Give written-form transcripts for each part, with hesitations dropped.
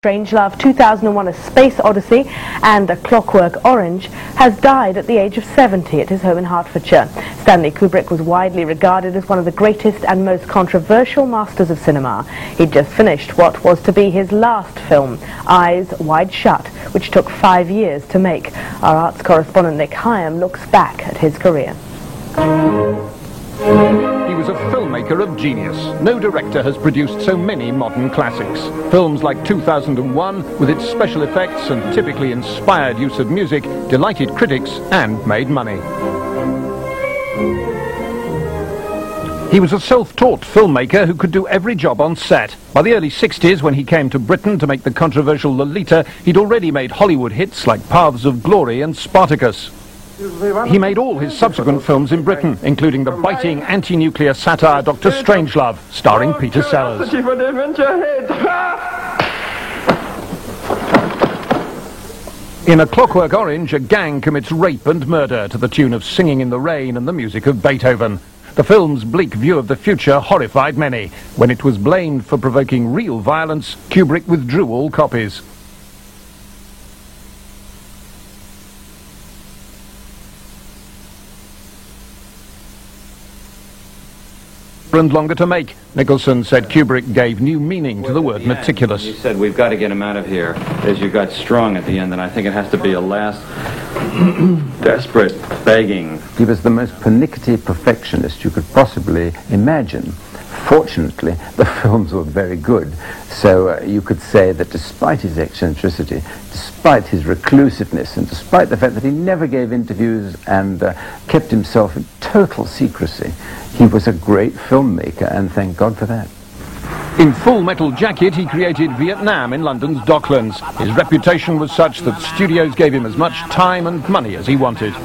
Strangelove, 2001: A Space Odyssey and A Clockwork Orange, has died at the age of 70 at his home in Hertfordshire. Stanley Kubrick was widely regarded as one of the greatest and most controversial masters of cinema. He'd just finished what was to be his last film, Eyes Wide Shut, which took 5 years to make. Our arts correspondent Nick Hyam looks back at his career. He was a filmmaker of genius. No director has produced so many modern classics. Films like 2001, with its special effects and typically inspired use of music, delighted critics and made money. He was a self-taught filmmaker who could do every job on set. By the early 60s, when he came to Britain to make the controversial Lolita, he'd already made Hollywood hits like Paths of Glory and Spartacus. He made all his subsequent films in Britain, including the biting anti-nuclear satire Dr. Strangelove, starring Peter Sellers. In A Clockwork Orange, a gang commits rape and murder to the tune of Singing in the Rain and the music of Beethoven. The film's bleak view of the future horrified many. When it was blamed for provoking real violence, Kubrick withdrew all copies. And longer to make. Nicholson said Kubrick gave new meaning to the word meticulous. You said we've got to get him out of here, as you got strong at the end, and I think it has to be a last desperate begging. He was the most pernickety perfectionist you could possibly imagine. Fortunately, the films were very good, so you could say that despite his eccentricity, despite his reclusiveness, and despite the fact that he never gave interviews and kept himself in total secrecy, he was a great filmmaker, and thank God for that. In Full Metal Jacket, he created Vietnam in London's Docklands. His reputation was such that studios gave him as much time and money as he wanted.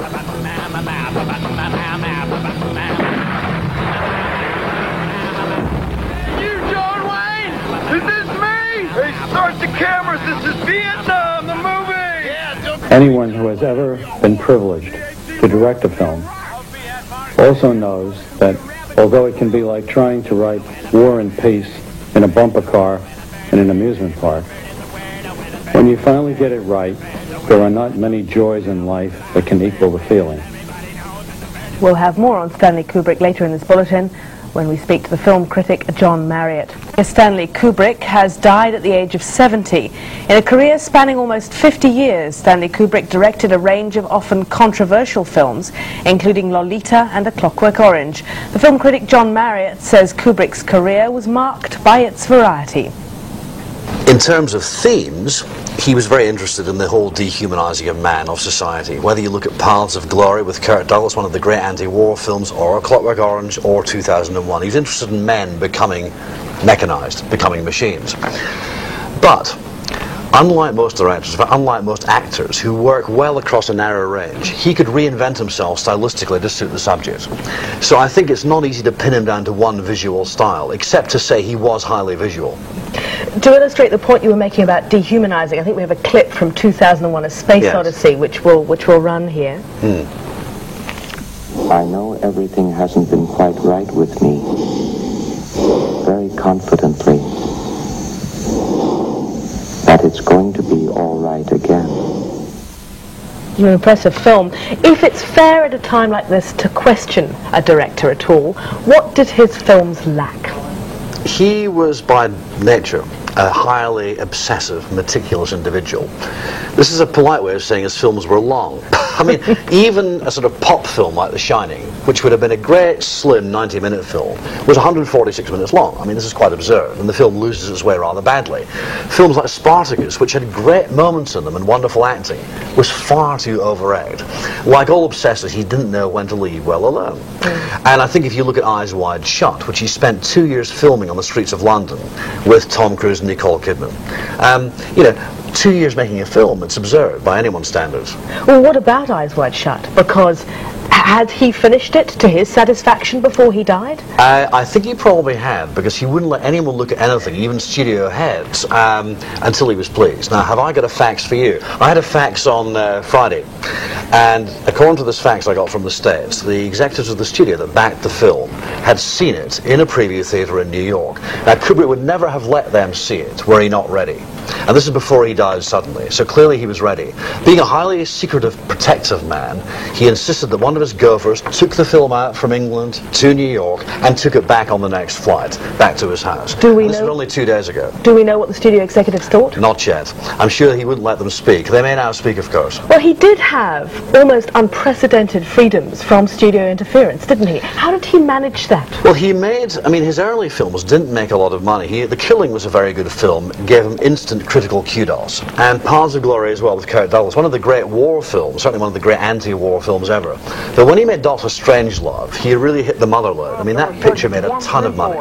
Start the cameras, this is Vietnam, the movie! Anyone who has ever been privileged to direct a film also knows that although it can be like trying to write War and Peace in a bumper car in an amusement park, when you finally get it right, there are not many joys in life that can equal the feeling. We'll have more on Stanley Kubrick later in this bulletin when we speak to the film critic John Marriott. Stanley Kubrick has died at the age of 70. In a career spanning almost 50 years, Stanley Kubrick directed a range of often controversial films, including Lolita and A Clockwork Orange. The film critic John Marriott says Kubrick's career was marked by its variety. In terms of themes, he was very interested in the whole dehumanizing of man, of society. Whether you look at Paths of Glory with Kirk Douglas, one of the great anti-war films, or A Clockwork Orange, or 2001, he was interested in men becoming mechanized, becoming machines. But unlike most directors, unlike most actors who work well across a narrow range, he could reinvent himself stylistically to suit the subject. So I think it's not easy to pin him down to one visual style, except to say he was highly visual. To illustrate the point you were making about dehumanizing, I think we have a clip from 2001: A Space Odyssey, which will run here. I know everything hasn't been quite right with me. Very confidently. That it's going to be all right again. An impressive film. If it's fair at a time like this to question a director at all, what did his films lack? He was by nature a highly obsessive, meticulous individual. This is a polite way of saying his films were long. I mean, even a sort of pop film like The Shining, which would have been a great, slim 90-minute film, was 146 minutes long. I mean, this is quite absurd, and the film loses its way rather badly. Films like Spartacus, which had great moments in them and wonderful acting, was far too over-egged. Like all obsessors, he didn't know when to leave well alone. And I think if you look at Eyes Wide Shut, which he spent 2 years filming on the streets of London with Tom Cruise and Nicole Kidman, you know, 2 years making a film, it's absurd by anyone's standards. Well, what about Eyes Wide Shut? Because had he finished it to his satisfaction before he died? I think he probably had, because he wouldn't let anyone look at anything, even studio heads, until he was pleased. Now, have I got a fax for you? I had a fax on Friday, and according to this fax I got from the States, the executives of the studio that backed the film had seen it in a preview theatre in New York. Now, Kubrick would never have let them see it were he not ready. And this is before he died suddenly, so clearly he was ready. Being a highly secretive, protective man, he insisted that one of his gophers took the film out from England to New York and took it back on the next flight, back to his house. This was only 2 days ago. Do we know what the studio executives thought? Not yet. I'm sure he wouldn't let them speak. They may now speak, of course. Well, he did have almost unprecedented freedoms from studio interference, didn't he? How did he manage that? Well, he made, I mean, his early films didn't make a lot of money. The Killing was a very good film, gave him instant critical kudos. And Paths of Glory as well with Kirk Douglas, one of the great war films, certainly one of the great anti-war films ever. But when he made Dr. Strangelove, he really hit the mother load. I mean, that picture made a ton of money.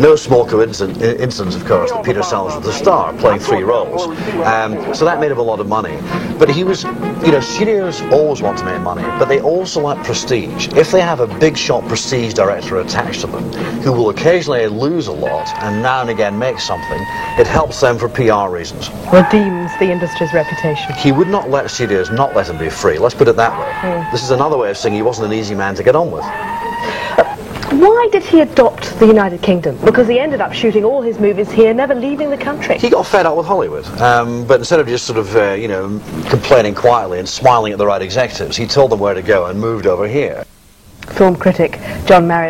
No small coincidence, of course, that Peter Sellers was the star, playing 3 roles. So that made him a lot of money. But he was, you know, studios always want to make money, but they also like prestige. If they have a big shot prestige director attached to them, who will occasionally lose a lot and now and again make something, it helps them for PR reasons. Redeems the industry's reputation. He would not let studios not let him be free, let's put it that way. This is another way of saying he wasn't an easy man to get on with. Why did he adopt the United Kingdom? Because he ended up shooting all his movies here, never leaving the country. He got fed up with Hollywood, but instead of just sort of, you know, complaining quietly and smiling at the right executives, he told them where to go and moved over here. Film critic John Marriott.